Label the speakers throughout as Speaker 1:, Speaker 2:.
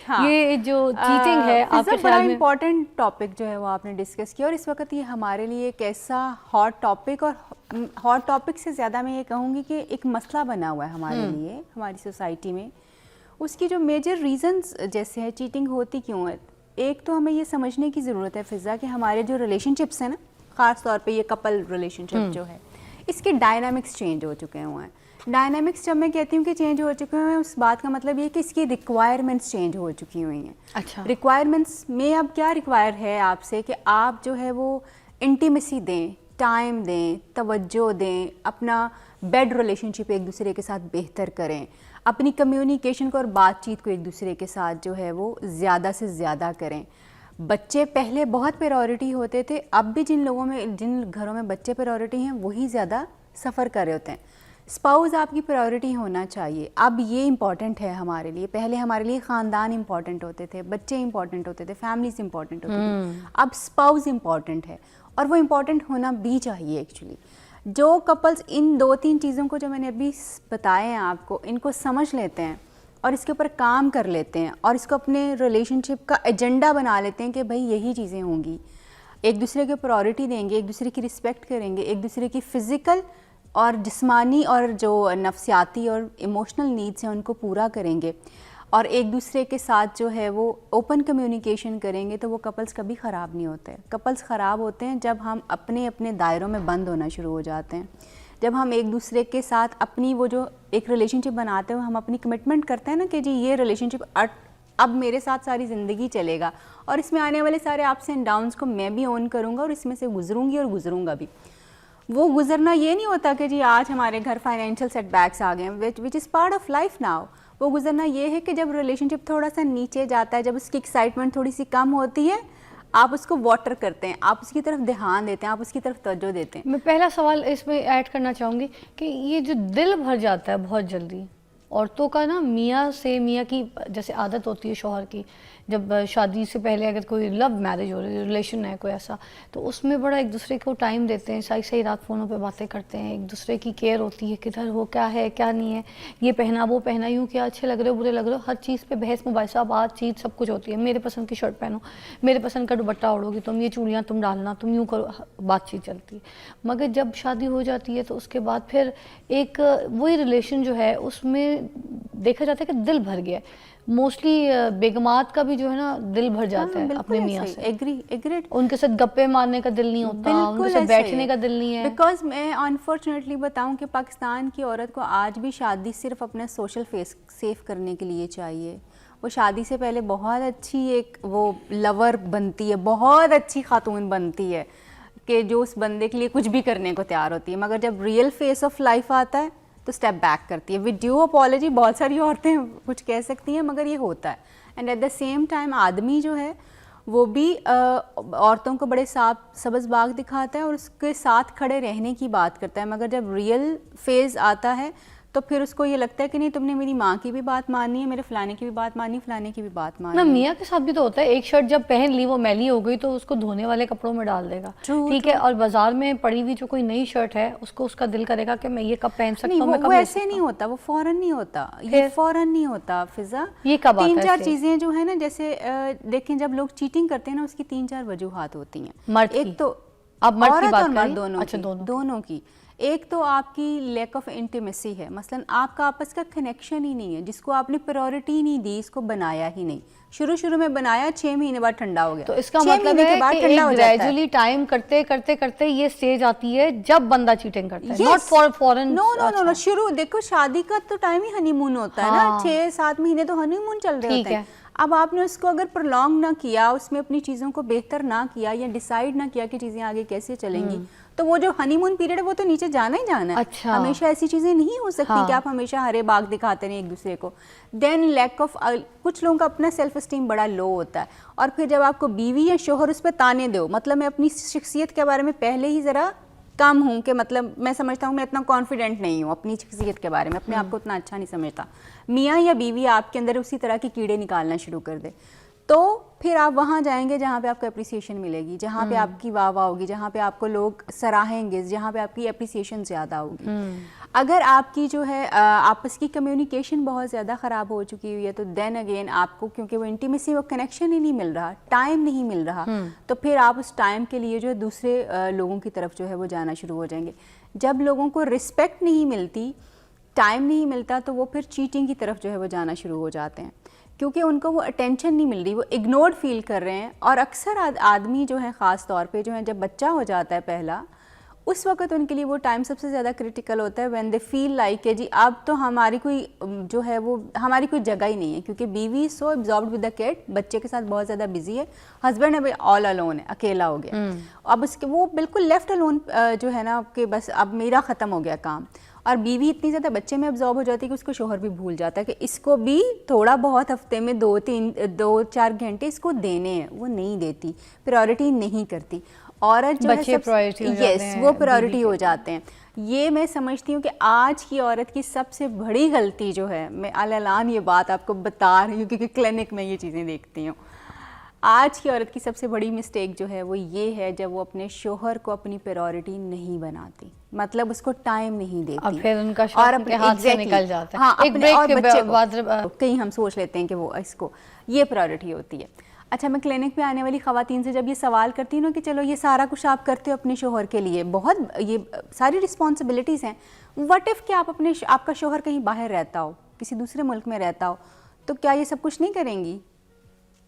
Speaker 1: یہ جو چیٹنگ ہے آپ کے
Speaker 2: بڑا امپورٹنٹ ٹاپک جو ہے وہ آپ نے ڈسکس کیا، اور اس وقت یہ ہمارے لیے ایک ایسا ہاٹ ٹاپک، اور ہاٹ ٹاپک سے زیادہ میں یہ کہوں گی کہ ایک مسئلہ بنا ہوا ہے ہمارے لیے، ہماری سوسائٹی میں. اس کی جو میجر ریزنز جیسے ہے چیٹنگ ہوتی کیوں ہے، ایک تو ہمیں یہ سمجھنے کی ضرورت ہے فضا کہ ہمارے جو ریلیشن شپس ہیں نا، خاص طور پہ یہ کپل ریلیشن شپ جو ہے، اس کے ڈائنامکس چینج ہو چکے ہوئے ہیں. ڈائنامکس جب میں کہتی ہوں کہ چینج ہو چکے ہیں، اس بات کا مطلب یہ کہ اس کی ریکوائرمنٹس چینج ہو چکی ہوئی ہیں.
Speaker 1: اچھا،
Speaker 2: ریکوائرمنٹس میں اب کیا ریکوائر ہے آپ سے کہ آپ جو ہے وہ انٹیمیسی دیں، ٹائم دیں، توجہ دیں، اپنا بیڈ ریلیشن شپ ایک دوسرے کے ساتھ بہتر کریں، اپنی کمیونیکیشن کو اور بات چیت کو ایک دوسرے کے ساتھ جو ہے وہ زیادہ سے زیادہ کریں. بچے پہلے بہت پریورٹی ہوتے تھے، اب بھی جن گھروں میں بچے پریورٹی ہیں وہی زیادہ سفر کر رہے ہوتے ہیں. اسپاؤز آپ کی پرائیورٹی ہونا چاہیے. اب یہ امپورٹنٹ ہے ہمارے لیے. پہلے ہمارے لیے خاندان امپورٹنٹ ہوتے تھے، بچے امپورٹنٹ ہوتے تھے، فیملیز امپورٹنٹ ہوتی تھی. اب اسپاؤز امپورٹنٹ ہے، اور وہ امپورٹنٹ ہونا بھی چاہیے. ایکچولی جو کپلز ان 2-3 چیزوں کو جو میں نے ابھی بتائے ہیں آپ کو، ان کو سمجھ لیتے ہیں اور اس کے اوپر کام کر لیتے ہیں اور اس کو اپنے ریلیشن شپ کا ایجنڈا بنا لیتے ہیں کہ بھائی یہی چیزیں ہوں گی، ایک دوسرے کو پرائیورٹی دیں گے، ایک دوسرے کی رسپیکٹ کریں گے، ایک دوسرے کی فزیکل اور جسمانی اور جو نفسیاتی اور ایموشنل نیڈس ہیں ان کو پورا کریں گے، اور ایک دوسرے کے ساتھ جو ہے وہ اوپن کمیونیکیشن کریں گے، تو وہ کپلز کبھی خراب نہیں ہوتے. کپلز خراب ہوتے ہیں جب ہم اپنے اپنے دائروں میں بند ہونا شروع ہو جاتے ہیں. جب ہم ایک دوسرے کے ساتھ اپنی وہ جو ایک ریلیشن شپ بناتے ہوئے ہم اپنی کمٹمنٹ کرتے ہیں نا کہ جی یہ ریلیشن شپ اب میرے ساتھ ساری زندگی چلے گا، اور اس میں آنے والے سارے اپس اینڈ ڈاؤنس کو میں بھی اون کروں گا اور اس میں سے گزروں گی اور گزروں گا بھی. وہ گزرنا یہ نہیں ہوتا کہ جی آج ہمارے گھر فائنینشیل سیٹ بیکس آ گئے ہیں which is part of life now. وہ گزرنا یہ ہے کہ جب ریلیشن شپ تھوڑا سا نیچے جاتا ہے، جب اس کی ایکسائٹمنٹ تھوڑی سی کم ہوتی ہے، آپ اس کو واٹر کرتے ہیں، آپ اس کی طرف دھیان دیتے ہیں، آپ اس کی طرف توجہ دیتے ہیں.
Speaker 1: میں پہلا سوال اس میں ایڈ کرنا چاہوں گی کہ یہ جو دل بھر جاتا ہے بہت جلدی عورتوں کا نا، میاں کی جیسے عادت ہوتی ہے شوہر کی، جب شادی سے پہلے اگر کوئی لو میرج ہو رہی ہے، ریلیشن ہے کوئی ایسا، تو اس میں بڑا ایک دوسرے کو ٹائم دیتے ہیں، صحیح رات فونوں پہ باتیں کرتے ہیں، ایک دوسرے کی کیئر ہوتی ہے، کدھر ہو، کیا ہے کیا نہیں ہے، یہ پہنا وہ پہنا، یوں کیا اچھے لگ رہے ہو برے لگ رہے ہو، ہر چیز پہ بحث مباحثہ، بات چیت سب کچھ ہوتی ہے. میرے پسند کی شرٹ پہنو، میرے پسند کا دوپٹہ اوڑھو گی تم، یہ چوڑیاں تم ڈالنا، تم یوں کرو، بات چیت چلتی ہے. مگر جب شادی ہو جاتی ہے تو اس کے بعد پھر ایک وہی ریلیشن جو ہے اس میں دیکھا جاتا ہے کہ دل بھر گیا ہے. موسٹلی بیگمات کا بھی جو ہے نا دل بھر جاتا ہے اپنے میاں سے،
Speaker 2: ایگریڈ.
Speaker 1: ان کے ساتھ گپے مارنے کا دل نہیں ہوتا، ان کے ساتھ بیٹھنے کا دل نہیں ہے.
Speaker 2: بیکاز میں انفارچونیٹلی بتاؤں کہ پاکستان کی عورت کو آج بھی شادی صرف اپنا سوشل فیس سیف کرنے کے لیے چاہیے. وہ شادی سے پہلے بہت اچھی ایک وہ لور بنتی ہے، بہت اچھی خاتون بنتی ہے کہ جو اس بندے کے لیے کچھ بھی کرنے کو تیار ہوتی ہے، مگر جب ریئل فیس آف لائف آتا ہے تو اسٹیپ بیک کرتی ہے. ود ڈیو اپالوجی بہت ساری عورتیں کچھ کہہ سکتی ہیں مگر یہ ہوتا ہے. And at the same time آدمی جو ہے وہ بھی عورتوں کو بڑے سبز باغ دکھاتا ہے اور اس کے ساتھ کھڑے رہنے کی بات کرتا ہے، مگر جب ریئل فیز آتا ہے تو پھر اس کو یہ لگتا ہے کہ نہیں تم نے میری ماں کی بھی بات ماننی ہے، میرے فلانے کی بھی بات ماننی، فلانے کی بھی بات ماننی.
Speaker 1: نا میاں کے ساتھ بھی تو ہوتا ہے، ایک شرٹ جب پہن لی وہ میلی ہو گئی تو اس کو دھونے والے کپڑوں میں ڈال دے گا، ٹھیک ہے، اور بازار میں پڑی ہوئی جو کوئی نئی شرٹ ہے اس کو اس کا دل کرے گا کہ میں یہ کب پہن سکتا ہوں.
Speaker 2: وہ ایسے نہیں ہوتا، وہ فوراً نہیں ہوتا، یہ فوراً نہیں ہوتا فضا.
Speaker 1: یہ کب آتا ہے؟
Speaker 2: 3-4 چیزیں جو ہے نا، جیسے دیکھیں جب لوگ چیٹنگ کرتے ہیں نا اس کی 3-4 وجوہات ہوتی ہیں. ایک تو عورت اور مرد دونوں کی. ایک تو آپ کی لیک آف انٹیمیسی ہے، مثلا آپ کا آپس کا کنیکشن ہی نہیں ہے، جس کو آپ نے پرائیورٹی نہیں دی، اس کو بنایا ہی نہیں. شروع میں بنایا، 6 مہینے بعد ٹھنڈا ہو گیا.
Speaker 1: تو اس کا مطلب ہے کہ ایک گریجولی ٹائم کرتے کرتے یہ سٹیج آتی ہے جب بندہ چیٹنگ کرتا ہے، ناٹ فورن.
Speaker 2: نو شروع دیکھو شادی کا تو ٹائم ہی ہنی مون ہوتا ہے نا، 6-7 مہینے تو ہنی مون چل رہے ہوتے ہیں. اب آپ نے اس کو اگر پرولونگ نہ کیا، اس میں اپنی چیزوں کو بہتر نہ کیا یا ڈیسائیڈ نہ کیا کہ چیزیں آگے کیسے چلیں گی، تو وہ جو ہنی مون پیریڈ ہے وہ تو نیچے جانا ہی جانا ہے. ہمیشہ ایسی چیزیں نہیں ہو سکتی کہ آپ ہمیشہ ہرے باغ دکھاتے رہیں ایک دوسرے کو. دین لیک آف، کچھ لوگوں کا اپنا سیلف اسٹیم بڑا لو ہوتا ہے، اور پھر جب آپ کو بیوی یا شوہر اس پہ تانے دو، مطلب میں اپنی شخصیت کے بارے میں پہلے ہی ذرا کم ہوں کہ مطلب میں سمجھتا ہوں میں اتنا کانفیڈنٹ نہیں ہوں اپنی شخصیت کے بارے میں، اپنے آپ کو اتنا اچھا نہیں سمجھتا. میاں یا بیوی آپ کے اندر اسی طرح کے کیڑے نکالنا شروع کر دے، تو پھر آپ وہاں جائیں گے جہاں پہ آپ کو اپریسیشن ملے گی، جہاں پہ آپ کی واہ واہ ہوگی، جہاں پہ آپ کو لوگ سراہیں گے، جہاں پہ آپ کی اپریسیشن زیادہ ہوگی. اگر آپ کی جو ہے آپس کی کمیونیکیشن بہت زیادہ خراب ہو چکی ہوئی ہے تو دین اگین آپ کو کیونکہ وہ انٹیمیسی وہ کنیکشن ہی نہیں مل رہا, ٹائم نہیں مل رہا, تو پھر آپ اس ٹائم کے لیے جو ہے دوسرے لوگوں کی طرف جو ہے وہ جانا شروع ہو جائیں گے. جب لوگوں کو رسپیکٹ نہیں ملتی, ٹائم نہیں ملتا, تو وہ پھر چیٹنگ کی طرف جو ہے وہ جانا شروع ہو جاتے ہیں کیونکہ ان کو وہ اٹینشن نہیں مل رہی, وہ اگنورڈ فیل کر رہے ہیں. اور اکثر آدمی جو ہے خاص طور پہ جو ہے جب بچہ ہو جاتا ہے پہلا, اس وقت ان کے لیے وہ ٹائم سب سے زیادہ کرٹیکل ہوتا ہے وین دے فیل لائک کہ جی اب تو ہماری کوئی جو ہے وہ ہماری کوئی جگہ ہی نہیں ہے, کیونکہ بیوی سو ابزاربڈ ود دا کڈ, بچے کے ساتھ بہت زیادہ بزی ہے, ہسبینڈ اب آل الون ہے, اکیلا ہو گیا, اب اس کے وہ بالکل لیفٹ الون جو ہے نا کہ بس اب میرا ختم ہو گیا کام. اور بیوی اتنی زیادہ بچے میں ابزارب ہو جاتی ہے کہ اس کو شوہر بھی بھول جاتا ہے کہ اس کو بھی تھوڑا بہت ہفتے میں 2-4 گھنٹے اس کو دینے ہیں, وہ نہیں دیتی, پرائورٹی نہیں کرتی. عورت جو
Speaker 1: بچے priority ہو جاتے ہیں,
Speaker 2: وہ پرائورٹی ہو جاتے ہیں. یہ میں سمجھتی ہوں کہ آج کی عورت کی سب سے بڑی غلطی جو ہے, میں اعلان یہ بات آپ کو بتا رہی ہوں کیونکہ کلینک میں یہ چیزیں دیکھتی ہوں, آج کی عورت کی سب سے بڑی مسٹیک جو ہے وہ یہ ہے جب وہ اپنے شوہر کو اپنی پرائورٹی نہیں بناتی, مطلب اس کو ٹائم نہیں دیتی,
Speaker 1: اب پھر ان کا شوہر کے ہاتھ سے نکل جاتا ہے.
Speaker 2: ہاں,
Speaker 1: ایک
Speaker 2: اپنے اور
Speaker 1: بریک
Speaker 2: بچے
Speaker 1: کے بعد
Speaker 2: کہیں ہم سوچ لیتے ہیں کہ وہ اس کو یہ پرائورٹی ہوتی ہے. اچھا, میں کلینک پہ آنے والی خواتین سے جب یہ سوال کرتی ہوں نا کہ چلو یہ سارا کچھ آپ کرتے ہو اپنے شوہر کے لیے, بہت یہ ساری رسپانسبلٹیز ہیں, وٹ ایف کہ آپ کا شوہر کہیں باہر رہتا ہو, کسی دوسرے ملک میں رہتا ہو, تو کیا یہ سب کچھ نہیں کریں گی؟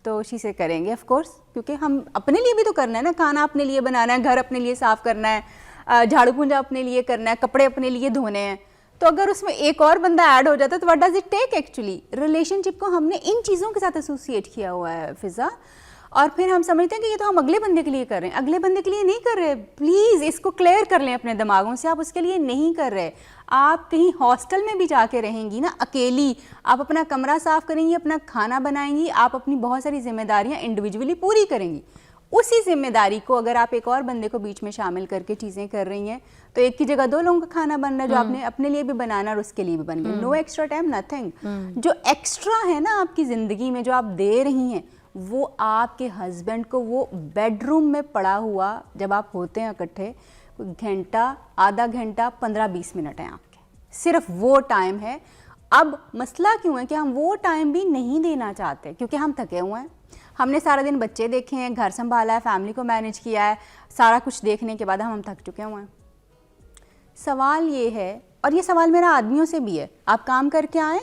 Speaker 2: تو اسی سے کریں گے آف کورس, کیونکہ ہم اپنے لیے بھی تو کرنا ہے نا, کھانا اپنے لیے بنانا ہے, گھر اپنے لیے صاف کرنا ہے, جھاڑو پونجا اپنے لیے کرنا ہے, کپڑے اپنے لیے دھونے ہیں. تو اگر اس میں ایک اور بندہ ایڈ ہو جاتا ہے تو what does it take actually? Relationship کو ہم نے ان چیزوں کے ساتھ ایسوسیٹ کیا ہوا ہے فضا, اور پھر ہم سمجھتے ہیں کہ یہ تو ہم اگلے بندے کے لیے کر رہے ہیں. اگلے بندے کے لیے نہیں کر رہے, پلیز اس کو کلیئر کر لیں اپنے دماغوں سے, آپ اس کے لیے نہیں کر رہے. آپ کہیں ہاسٹل میں بھی جا کے رہیں گی نا اکیلی, آپ اپنا کمرہ صاف کریں گی, اپنا کھانا بنائیں گی, آپ اپنی بہت ساری ذمہ داریاں انڈیویجولی پوری کریں گی. اسی ذمہ داری کو اگر آپ ایک اور بندے کو بیچ میں شامل کر کے چیزیں کر رہی ہیں تو ایک کی جگہ 2 لوگوں کا کھانا بن رہا ہے, جو آپ نے اپنے لیے بھی بنانا اور اس کے لیے بھی بن گیا. نو ایکسٹرا ٹائم, نتھنگ. جو ایکسٹرا ہے نا آپ کی زندگی میں جو آپ دے رہی ہیں, وہ آپ کے ہسبینڈ کو وہ بیڈ روم میں پڑا ہوا جب آپ ہوتے ہیں اکٹھے, گھنٹہ, آدھا گھنٹہ, 15-20 منٹ ہیں آپ کے, صرف وہ ٹائم ہے. اب مسئلہ کیوں ہے کہ ہم وہ ٹائم بھی نہیں دینا چاہتے کیونکہ ہم تھکے ہوئے ہیں, ہم نے سارا دن بچے دیکھے ہیں, گھر سنبھالا ہے, فیملی کو مینیج کیا ہے, سارا کچھ دیکھنے کے بعد ہم تھک چکے ہوئے ہیں. سوال یہ ہے, اور یہ سوال میرا آدمیوں سے بھی ہے, آپ کام کر کے آئیں,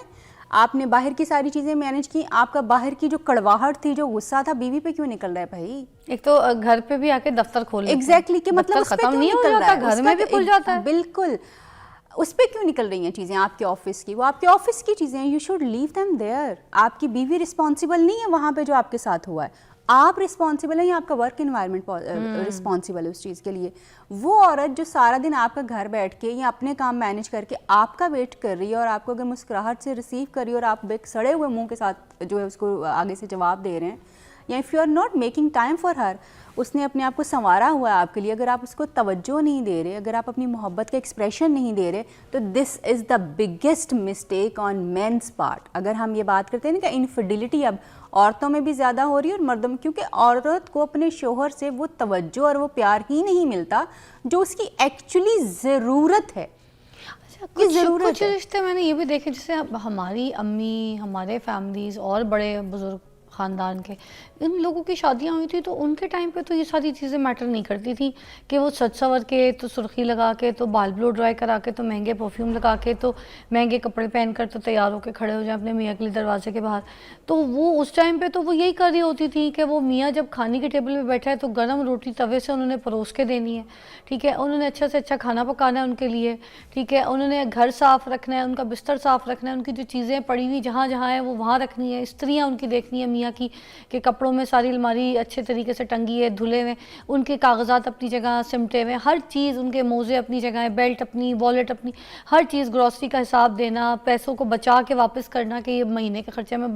Speaker 2: آپ نے باہر کی ساری چیزیں مینیج کی, آپ کا باہر کی جو کڑواہٹ تھی, جو غصہ تھا, بیوی پہ کیوں نکل رہا ہے بھائی؟
Speaker 1: ایک تو گھر پہ بھی آ کے دفتر کھول لیتے ہیں.
Speaker 2: ایگزیکٹلی, کہ مطلب اس پہ
Speaker 1: ختم
Speaker 2: کیوں
Speaker 1: نہیں ہو
Speaker 2: نکل رہا
Speaker 1: جاتا,
Speaker 2: ہے,
Speaker 1: گھر میں بھی کھل جاتا ہے.
Speaker 2: بالکل, اس پہ کیوں نکل رہی ہیں چیزیں آپ کے آفس کی؟ وہ آپ کے آفس کی چیزیں ہیں, you should leave them there. آپ کی بیوی رسپانسبل نہیں ہے وہاں پہ جو آپ کے ساتھ ہوا ہے, آپ رسپانسبل ہیں, یا آپ کا ورک انوائرمنٹ رسپانسبل ہے اس چیز کے لیے. وہ عورت جو سارا دن آپ کا گھر بیٹھ کے یا اپنے کام مینیج کر کے آپ کا ویٹ کر رہی ہے, اور آپ کو اگر مسکراہٹ سے ریسیو کر رہی ہے, اور آپ ایک سڑے ہوئے منہ کے ساتھ جو ہے اس کو آگے سے جواب دے رہے ہیں, یا if you are not making time for her, اس نے اپنے آپ کو سنوارا ہوا ہے آپ کے لیے, اگر آپ اس کو توجہ نہیں دے رہے, اگر آپ اپنی محبت کا ایکسپریشن نہیں دے رہے, تو this is the biggest mistake on men's part. اگر ہم یہ بات کرتے ہیں نا کہ انفیڈیلٹی اب عورتوں میں بھی زیادہ ہو رہی ہے اور مردوں میں, کیونکہ عورت کو اپنے شوہر سے وہ توجہ اور وہ پیار ہی نہیں ملتا جو اس کی ایکچولی ضرورت ہے.
Speaker 1: کچھ رشتے میں نے یہ بھی دیکھے, جیسے ہماری امی, ہمارے فیملیز اور بڑے بزرگ خاندان کے, ان لوگوں کی شادیاں ہوئی تھی تو ان کے ٹائم پہ تو یہ ساری چیزیں میٹر نہیں کرتی تھیں کہ وہ سج سور کے, تو سرخی لگا کے, تو بال بلو ڈرائی کرا کے, تو مہنگے پرفیوم لگا کے, تو مہنگے کپڑے پہن کر تو تیار ہو کے کھڑے ہو جائیں اپنے میاں کے لیے دروازے کے باہر. تو وہ اس ٹائم پہ تو وہ یہی کر رہی ہوتی تھی کہ وہ میاں جب کھانے کی ٹیبل پہ بیٹھا ہے تو گرم روٹی توے سے انہوں نے پروس کے دینی ہے, ٹھیک ہے, انہوں نے اچھا سے اچھا کھانا پکانا ہے ان کے لیے, ٹھیک ہے, انہوں نے گھر صاف رکھنا ہے, ان کا بستر صاف رکھنا ہے, ان کی جو چیزیں پڑی ہوئی جہاں جہاں ہیں وہ وہاں رکھنی ہے, استریاں ان کی دیکھنی ہے میاں کی کہ کپڑوں میں ساری الماری اچھے طریقے سے ٹنگی ہے, دھلے ہوئے, ان کے کاغذات اپنی جگہ سمٹے ہوئے, ہر چیز, ان کے موزے اپنی جگہ ہے, بیلٹ اپنی, والیٹ اپنی, ہر چیز, گروسری کا حساب دینا, پیسوں کو بچا کے واپس کرنا کہ یہ مہینے کے خرچے میں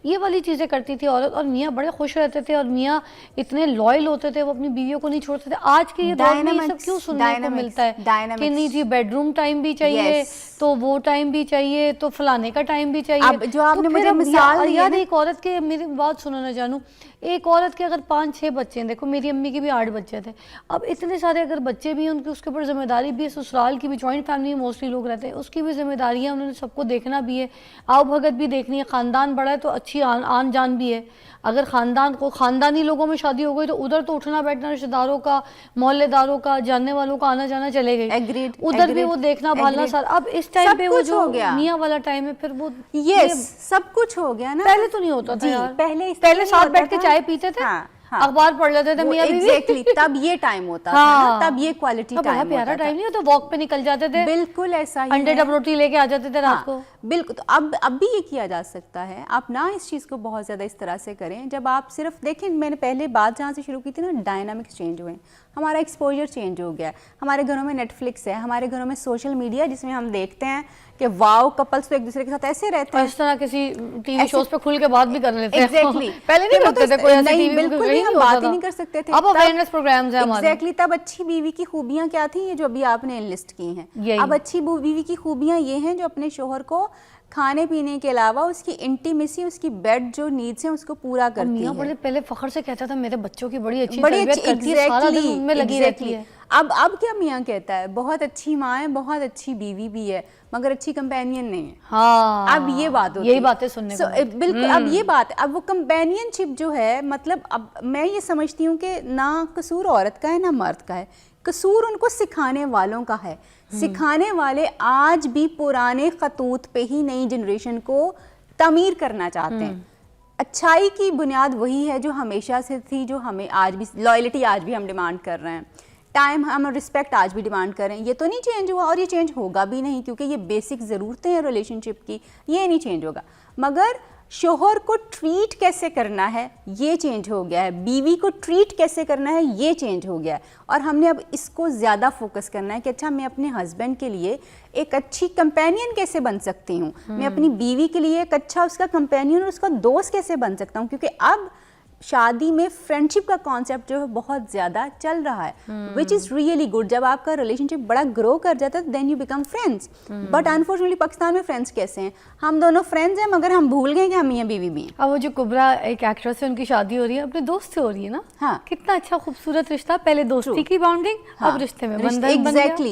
Speaker 1: یہ والی چیزیں کرتی تھی عورت. اور میاں بڑے خوش رہتے تھے, اور میاں اتنے لائل ہوتے تھے, وہ اپنی بیویوں کو نہیں چھوڑتے تھے. آج کے یہ دور میں یہ سب کیوں سننے کو ملتا ہے کہ نہیں جی بیڈ روم ٹائم بھی چاہیے, تو وہ ٹائم بھی چاہیے, تو فلانے کا ٹائم بھی چاہیے.
Speaker 2: اب جو آپ
Speaker 1: تو
Speaker 2: نے
Speaker 1: پھر
Speaker 2: مجھے
Speaker 1: اب
Speaker 2: مثال دی ہے
Speaker 1: یار
Speaker 2: نا,
Speaker 1: ایک عورت کے, میری بات سنو نہ جانو, ایک عورت کے اگر 5-6 بچے ہیں, دیکھو میری امی کے بھی 8 بچے تھے, اب اتنے سارے اگر بچے بھی ہیں ان کی, اس کے اوپر ذمہ داری بھی ہے, سسرال کی بھی, جوائنٹ فیملی میں موسٹلی لوگ رہتے ہیں, اس کی بھی ذمہ داری ہے, انہوں نے سب کو دیکھنا بھی ہے, آؤ بھگت بھی دیکھنی ہے, خاندان بڑا ہے تو اچھی آن جان بھی ہے. اگر خاندانی لوگوں میں شادی ہو گئی تو ادھر تو اٹھنا بیٹھنا رشتہ داروں کا, محلے داروں کا, جاننے والوں کا آنا جانا چلے گئی, ادھر بھی وہ دیکھنا بھالنا سارا. اب اس ٹائم پہ وہ جو میاں والا ٹائم ہے, پھر وہ
Speaker 2: سب کچھ ہو گیا نا.
Speaker 1: پہلے تو نہیں ہوتا تھا یار,
Speaker 2: پہلے
Speaker 1: ساتھ بیٹھ کے چائے پیتے تھے, اخبار پڑھ لیتے تھے میاں بیوی.
Speaker 2: ایگزیکٹلی, تب یہ ٹائم ہوتا تھا, تب یہ کوالٹی ٹائم
Speaker 1: بڑا پیارا ٹائم نہیں ہوتا, واک پہ نکل جاتے تھے,
Speaker 2: بالکل ایسا ہی
Speaker 1: انڈے ڈب روٹی لے کے آ جاتے تھے رات کو.
Speaker 2: بالکل. تو اب بھی یہ کیا جا سکتا ہے, آپ نہ اس چیز کو بہت زیادہ اس طرح سے کریں. جب آپ صرف دیکھیں, میں نے پہلے بات جہاں سے شروع کی تھی نا, ڈائنامکس چینج ہوئے, ہمارا ایکسپوجر چینج ہو گیا. ہمارے گھروں میں نیٹ فلکس ہے, ہمارے گھروں میں سوشل میڈیا, جس میں ہم دیکھتے ہیں کہ واؤ کپلس تو ایک دوسرے کے ساتھ ایسے رہتے ہیں,
Speaker 1: اس طرح کسی ٹی وی شوز پہ کھل کے بات بھی کر لیتے ہیں.
Speaker 2: ایگزیکٹلی,
Speaker 1: پہلے نہیں کرتے تھے کوئی ایسے ٹی وی,
Speaker 2: بالکل بھی ہم بات ہی نہیں کر سکتے تھے.
Speaker 1: اب اویئرنیس پروگرامز ہیں ہمارے.
Speaker 2: ایگزیکٹلی, تب اچھی بیوی کی خوبیاں کیا تھیں, یہ جو ابھی آپ نے لسٹ کی ہیں. اب اچھی بیوی کی خوبیاں یہ ہیں جو اپنے شوہر کو کھانے پینے کے علاوہ اس کی انٹیمیسی, اس کی بیڈ جو نیڈس ہیں اس کو پورا کرتی ہے.
Speaker 1: بڑے پہلے فخر سے کہتا تھا میرے بچوں کی بڑی اچھی تربیت کرتی ہے, سارا دن ان میں لگی رہتی ہے.
Speaker 2: اب کیا میاں کہتا ہے, بہت اچھی ماں ہے, بہت اچھی بیوی بھی ہے, مگر اچھی کمپینین نہیں ہے.
Speaker 1: ہاں,
Speaker 2: اب یہ بات ہوتی ہے,
Speaker 1: یہی باتیں سننے کو.
Speaker 2: بالکل, اب یہ بات ہے. اب وہ کمپینین شپ جو ہے, مطلب اب میں یہ سمجھتی ہوں کہ نہ قصور عورت کا ہے نہ مرد کا ہے, قصور ان کو سکھانے والوں کا ہے. سکھانے والے آج بھی پرانے خطوط پہ ہی نئی جنریشن کو تعمیر کرنا چاہتے ہیں. اچھائی کی بنیاد وہی ہے جو ہمیشہ سے تھی, جو ہمیں آج بھی لائلٹی آج بھی ہم ڈیمانڈ کر رہے ہیں, ٹائم ہم رسپیکٹ آج بھی ڈیمانڈ کر رہے ہیں. یہ تو نہیں چینج ہوا, اور یہ چینج ہوگا بھی نہیں, کیونکہ یہ بیسک ضرورتیں ہیں ریلیشن شپ کی, یہ نہیں چینج ہوگا. مگر شوہر کو ٹریٹ کیسے کرنا ہے یہ چینج ہو گیا ہے, بیوی کو ٹریٹ کیسے کرنا ہے یہ چینج ہو گیا ہے. اور ہم نے اب اس کو زیادہ فوکس کرنا ہے کہ اچھا میں اپنے ہسبینڈ کے لیے ایک اچھی کمپینین کیسے بن سکتی ہوں, میں اپنی بیوی کے لیے ایک اچھا اس کا کمپینین اور اس کا دوست کیسے بن سکتا ہوں. کیونکہ اب شادی میں فرینڈشپ کا کانسیپٹ جو ہے بہت زیادہ چل رہا ہے, وچ از ریئلی گڈ. جب آپ کا ریلیشن شپ بڑا گرو کر جاتا ہے then you become friends. But unfortunately Pakistan میں فرینڈس کیسے ہیں, ہم دونوں فرینڈس ہیں مگر ہم بھول گئے کہ ہم میاں بیوی بھی ہیں.
Speaker 1: اب وہ جو کبرا ایک ایکٹریس ہے, ان کی شادی ہو رہی ہے, اپنے دوست سے ہو رہی ہے نا.
Speaker 2: ہاں,
Speaker 1: کتنا اچھا خوبصورت رشتہ, پہلے دوستی کی باؤنڈنگ, اب رشتے میں بندھن بن گیا.
Speaker 2: ایگزیکٹلی.